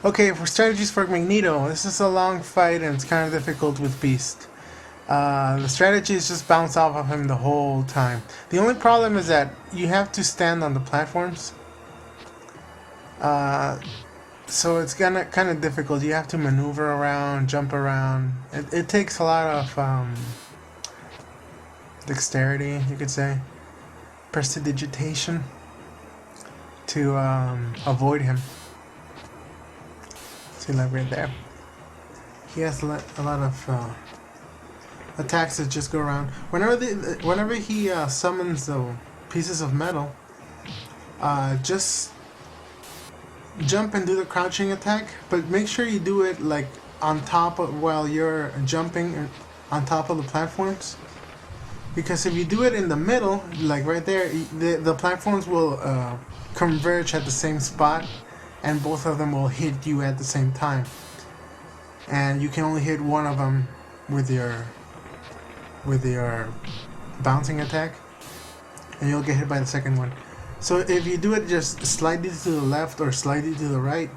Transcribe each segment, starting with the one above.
Okay, for strategies for Magneto, this is a long fight and it's kind of difficult with Beast. The strategy is just bounce off of him the whole time. The only problem is that you have to stand on the platforms. So it's gonna kind of difficult. You have to maneuver around, jump around. It takes a lot of dexterity, you could say, prestidigitation to avoid him. See, like right there, he has a lot of attacks that just go around. Whenever he summons the pieces of metal, just jump and do the crouching attack, but make sure you do it like on top of, while you're jumping on top of the platforms, because if you do it in the middle, like right there, the platforms will converge at the same spot and both of them will hit you at the same time, and you can only hit one of them with your bouncing attack, and you'll get hit by the second one. So if you do it just slightly to the left or slightly to the right,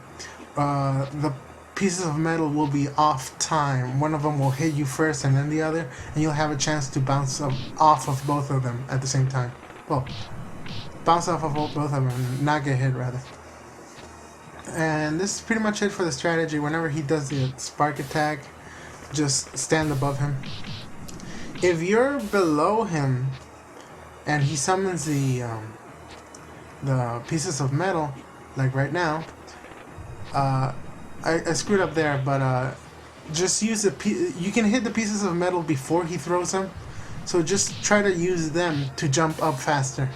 the pieces of metal will be off time. One of them will hit you first and then the other, and you'll have a chance to bounce off of both of them at the same time. Well, bounce off of both of them and not get hit, rather. And this is pretty much it for the strategy. Whenever he does the spark attack, just stand above him. If you're below him and he summons the pieces of metal, like right now, I screwed up there, but just use you can hit the pieces of metal before he throws them, so just try to use them to jump up faster.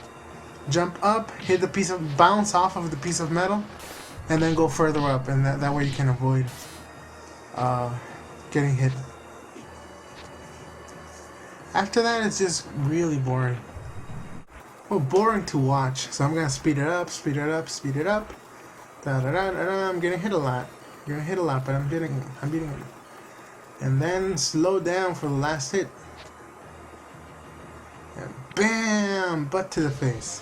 Jump up, hit the bounce off of the piece of metal, and then go further up, and that way you can avoid getting hit. After that, it's just really boring. Well, boring to watch, so I'm gonna speed it up, speed it up, speed it up. I'm getting hit a lot. You're gonna hit a lot, but I'm beating him. And then slow down for the last hit. And bam! Butt to the face.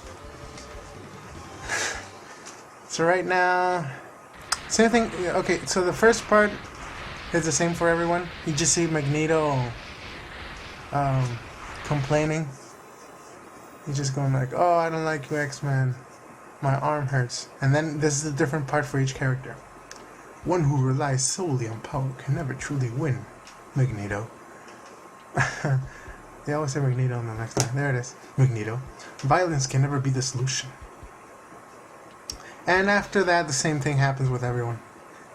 So right now, same thing. Okay, so the first part is the same for everyone. You just see Magneto complaining. He's just going like, "Oh, I don't like you, X-Men. My arm hurts." And then this is a different part for each character. One who relies solely on power can never truly win, Magneto. They always say Magneto on the next line. There it is. Magneto. Violence can never be the solution. And after that, the same thing happens with everyone.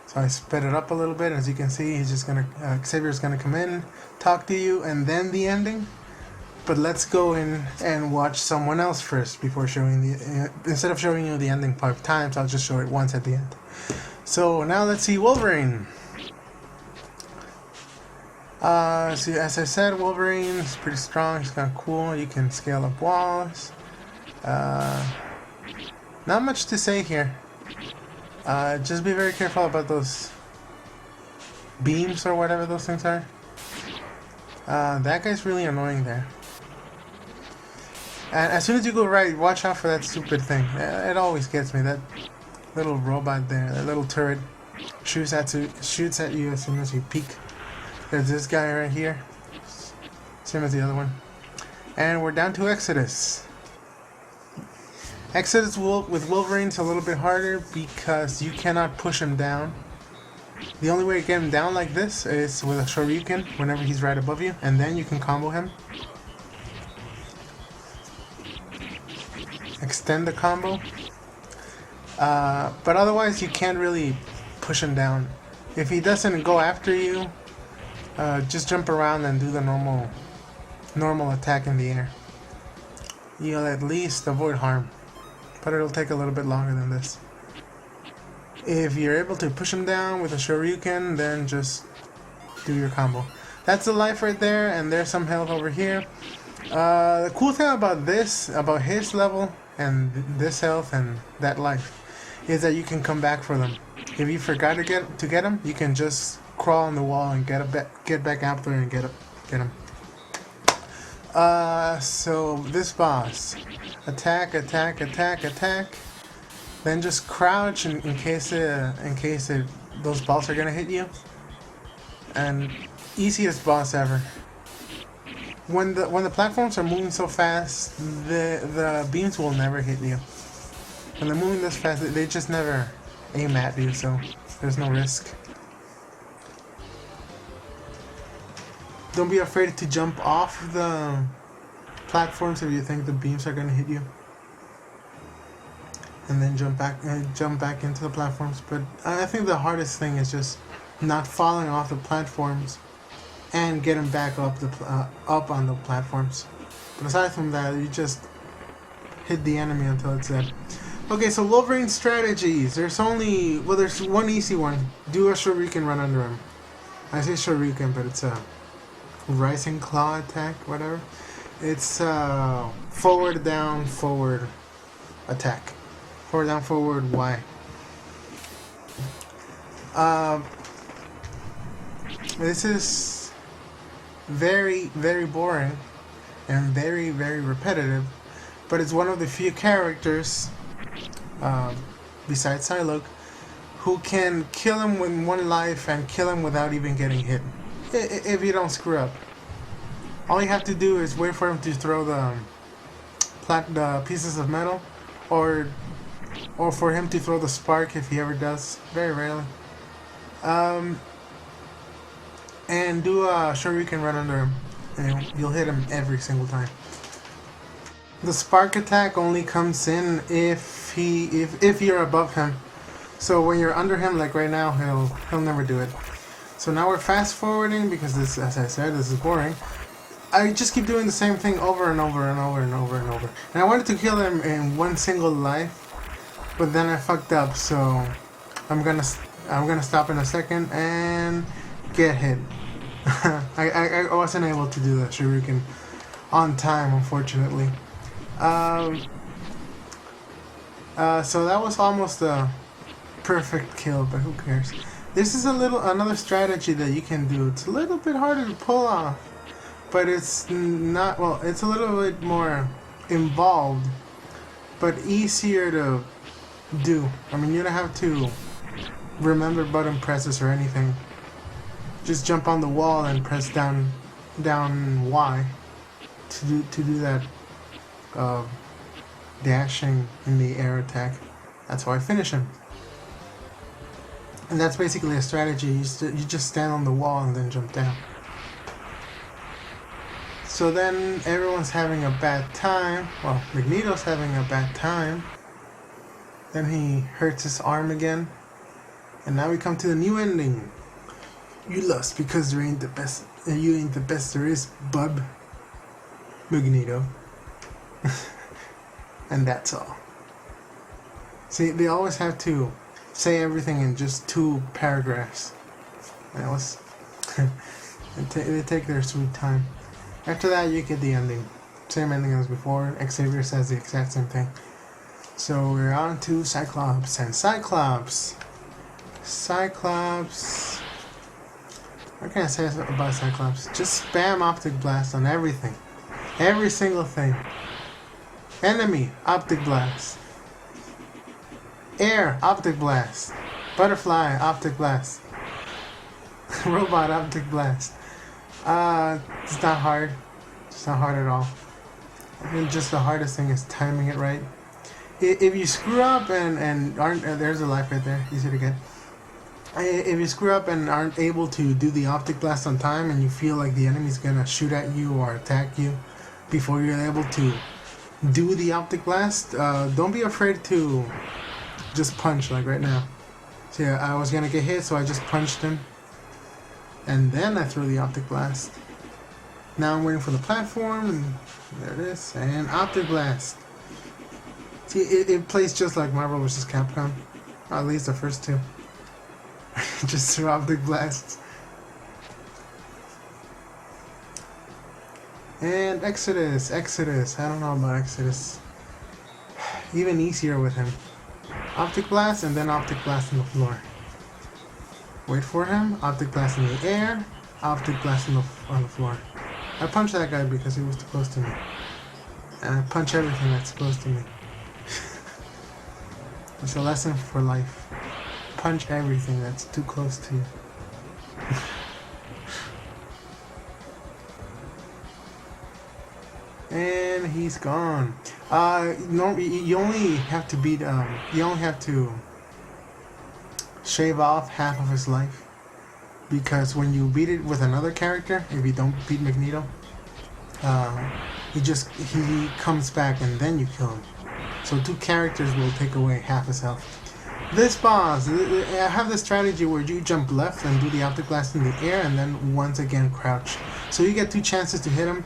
So I sped it up a little bit. As you can see, he's just gonna Xavier's gonna come in, talk to you, and then the ending. But let's go in and watch someone else first before showing the. Instead of showing you the ending 5 times, I'll just show it once at the end. So now let's see Wolverine. So as I said, Wolverine is pretty strong. He's kind of cool. You can scale up walls. Not much to say here. Just be very careful about those beams or whatever those things are. That guy's really annoying there. And as soon as you go right, watch out for that stupid thing. It always gets me. That little robot there, that little turret, shoots at you as soon as you peek. There's this guy right here. Same as the other one. And we're down to Exodus. Exodus with Wolverine's a little bit harder because you cannot push him down. The only way to get him down like this is with a Shoryuken whenever he's right above you, and then you can combo him. Extend the combo. But otherwise you can't really push him down. If he doesn't go after you, just jump around and do the normal attack in the air. You'll at least avoid harm, but it'll take a little bit longer than this. If you're able to push him down with a Shoryuken, then just do your combo. That's the life right there, and there's some health over here. The cool thing about this, about his level and this health and that life, is that you can come back for them. If you forgot to get him, you can just crawl on the wall and get back out there and get him. So this boss, attack, attack, attack, attack. Then just crouch in case those balls are gonna hit you. And easiest boss ever. When the platforms are moving so fast, the beams will never hit you. When they're moving this fast, they just never aim at you, so there's no risk. Don't be afraid to jump off the platforms if you think the beams are gonna hit you, and then jump back into the platforms. But I think the hardest thing is just not falling off the platforms and getting back up on the platforms. But aside from that, you just hit the enemy until it's dead. Okay, so Wolverine strategies. There's one easy one. Do a shuriken run under him. I say shuriken, but it's a rising claw attack, whatever. It's forward, down, forward attack. Forward, down, forward, Y. This is very, very boring and very, very repetitive, but it's one of the few characters, besides Psylocke, who can kill him with one life and kill him without even getting hit. If you don't screw up. All you have to do is wait for him to throw the pieces of metal, or for him to throw the spark if he ever does. Very rarely. And do a shuriken run under him, and you'll hit him every single time. The spark attack only comes in if you're above him. So when you're under him, like right now, he'll never do it. So now we're fast forwarding because this, as I said, this is boring. I just keep doing the same thing over and over and over and over and over. And I wanted to kill him in one single life, but then I fucked up. So I'm gonna stop in a second and get hit. I wasn't able to do that shuriken on time, unfortunately. So that was almost a perfect kill, but who cares? This is another strategy that you can do. It's a little bit harder to pull off, but it's not, well, it's a little bit more involved, but easier to do. I mean, you don't have to remember button presses or anything. Just jump on the wall and press down Y to do that dashing in the air attack. That's how I finish him. And that's basically a strategy. You just stand on the wall and then jump down. So then everyone's having a bad time. Well, Magneto's having a bad time. Then he hurts his arm again. And now we come to the new ending. You lost because you ain't the best there is, bub. Magneto. And that's all. See, they always have to say everything in just 2 paragraphs. That was they take their sweet time. After that, you get the ending. Same ending as before. Xavier says the exact same thing. So we're on to Cyclops. And Cyclops. What can I say about Cyclops? Just spam Optic Blast on everything. Every single thing. Enemy, Optic Blast. Air, Optic Blast. Butterfly, Optic Blast. Robot, Optic Blast. It's not hard. It's not hard at all. I mean, just the hardest thing is timing it right. If you screw up and aren't... there's a life right there. Easy to get. If you screw up and aren't able to do the Optic Blast on time and you feel like the enemy's gonna shoot at you or attack you before you're able to do the Optic Blast, don't be afraid to just punch, like right now. So yeah, I was gonna get hit, so I just punched him. And then I threw the Optic Blast. Now I'm waiting for the platform, and there it is, and Optic Blast. See, it plays just like Marvel vs. Capcom. Or at least the first 2. Just through Optic Blasts. And Exodus. I don't know about Exodus. Even easier with him. Optic Blast and then Optic Blast on the floor. Wait for him. Optic Blast in the air. Optic Blast on the floor. I punched that guy because he was too close to me. And I punch everything that's close to me. It's a lesson for life. Punch everything that's too close to you. And he's gone. No, you only have to beat. You only have to shave off half of his life, because when you beat it with another character, if you don't beat Magneto, he comes back and then you kill him. So 2 characters will take away half his health. This boss, I have this strategy where you jump left and do the Optoglass in the air, and then once again crouch. So you get 2 chances to hit him.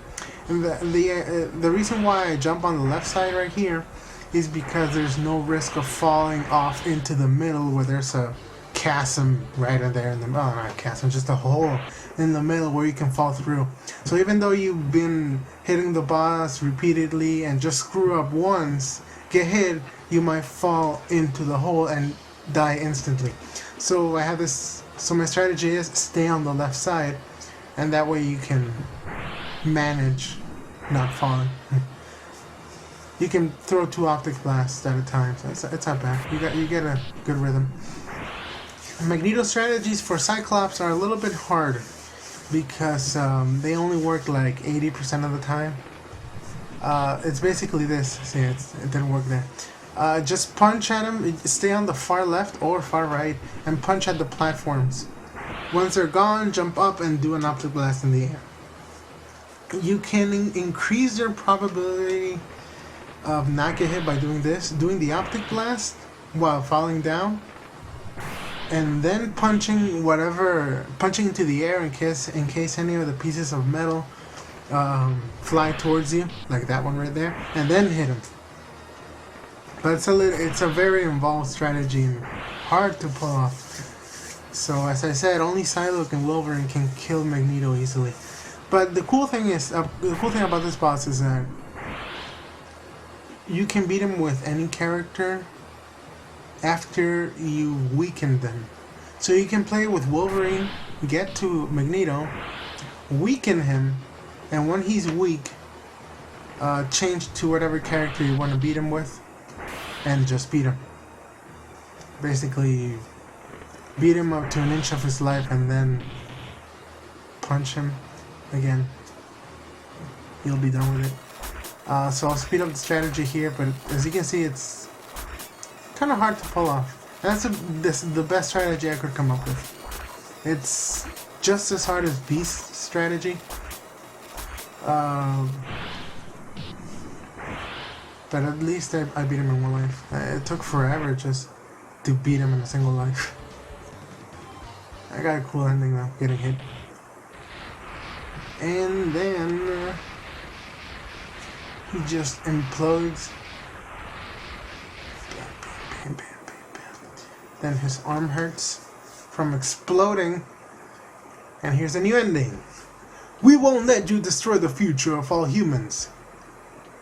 And the reason why I jump on the left side right here is because there's no risk of falling off into the middle where there's a chasm right in there in the not a chasm, just a hole in the middle where you can fall through. So even though you've been hitting the boss repeatedly and just screw up once, get hit, you might fall into the hole and die instantly. So I have this. So my strategy is stay on the left side, and that way you can manage not falling. You can throw 2 optic blasts at a time, so it's not bad. You get a good rhythm. Magneto strategies for Cyclops are a little bit hard because they only work like 80% of the time. It's basically this. See, it didn't work there. Just punch at him, stay on the far left or far right, and punch at the platforms. Once they're gone, jump up and do an Optoglass in the air. You can increase your probability of not get hit by doing this, doing the Optic Blast while falling down, and then punching into the air in case any of the pieces of metal fly towards you, like that one right there, and then hit him. But it's a very involved strategy and hard to pull off. So as I said, only Psylocke and Wolverine can kill Magneto easily. But the cool thing about this boss is that you can beat him with any character after you weaken them. So you can play with Wolverine, get to Magneto, weaken him, and when he's weak, change to whatever character you want to beat him with, and just beat him. Basically, beat him up to an inch of his life and then punch him again. You'll be done with it. So I'll speed up the strategy here, but as you can see, it's kind of hard to pull off. And that's the best strategy I could come up with. It's just as hard as Beast's strategy. But at least I beat him in 1 life. It took forever just to beat him in a single life. I got a cool ending though, getting hit. And then he just implodes. Bam, bam, bam, bam, bam, bam. Then his arm hurts from exploding. And here's a new ending. We won't let you destroy the future of all humans,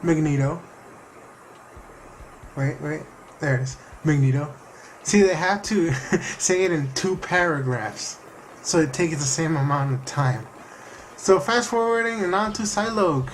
Magneto. Wait, there it is. Magneto. See, they have to say it in 2 paragraphs, so it takes the same amount of time. So fast forwarding and on to Psylocke.